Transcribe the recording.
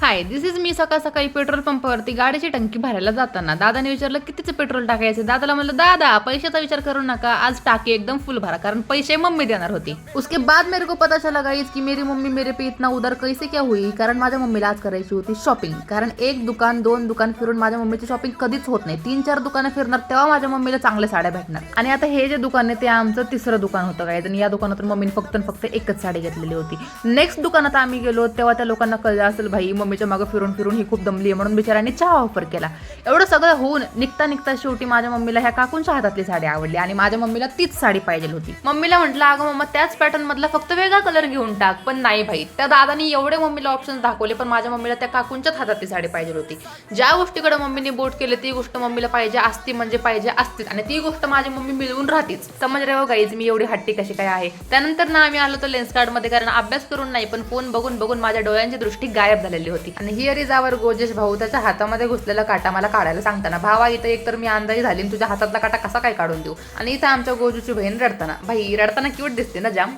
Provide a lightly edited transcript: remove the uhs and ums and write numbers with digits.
High, this is me. सकाळ सकाळी petrol पंपावरती गाडीची टंकी भरायला जाताना दादाने विचारलं कितीचं पेट्रोल टाकायचं. दादाला म्हणलं दादा पैशाचा विचार करू नका, आज टाकी एकदम फुल भरा, कारण पैसे मम्मी देणार होती. उसके बाद मेरे को पता चला गाइस की मेरी मम्मी मेरे पे इतना उधर कैसे क्या हुई, कारण माझ्या मम्मीला आज करायची होती शॉपिंग. कारण एक दुकान दोन दुकान फिरून माझ्या मम्मीची शॉपिंग कधीच होत नाही. 3-4 दुकानं फिरणार तेव्हा माझ्या मम्मीला चांगल्या साड्या भेटणार. आणि आता हे जे दुकान आहे ते आमचं तिसरं दुकान होतं गाइस, आणि या दुकानातून मम्मीने फक्त एकच साडी घेतलेली होती. नेक्स्ट दुकानात आम्ही गेलो तेव्हा त्या लोकांना कळलं असेल भाई मम्मीच्या मागे फिरून ही खूप दमली आहे, म्हणून बिचारांनी चहा ऑफर केला. एवढं सगळं होऊन निघता शेवटी माझ्या मम्मीला ह्या काकूंच्या हातातली साडी आवडली आणि माझ्या मम्मीला तीच साडी पाहिजे होती. मम्मीला म्हटलं अगं मम्मा त्याच पॅटर्न मधला फक्त वेगळा कलर घेऊन टाक, पण नाही भाई, त्या दादानी एवढे मम्मीला ऑप्शन्स दाखवले पण माझ्या मम्मीला त्या काकूंच्याच हातातली साडी पाहिजे होती. ज्या गोष्टीकडे मम्मीने बोट केले ती गोष्ट मम्मीला पाहिजे असती म्हणजे पाहिजे असतीच, आणि ती गोष्ट माझी मम्मी मिळवून राहतीच. समज रे हो गाईज मी एवढी हट्टी कशी काय आहे. त्यानंतर ना आम्ही आलो तो लेन्स कार्ड मध्ये, कारण अभ्यास करून नाही पण फोन बघून बघून माझ्या डोळ्यांची दृष्टी गायब झालेली होती. आणि हिअर इज आवर गोजेश भाऊ, त्याच्या हातामध्ये घुसलेला काटा मला काढायला सांगताना भावा इथं एकतर मी अंदाजी झाली तुझ्या हातातला काटा कसा काय काढून देऊ. आणि इथं आमच्या गोजूची बहीण रडताना, भाई रडताना क्यूट दिसते ना जाम.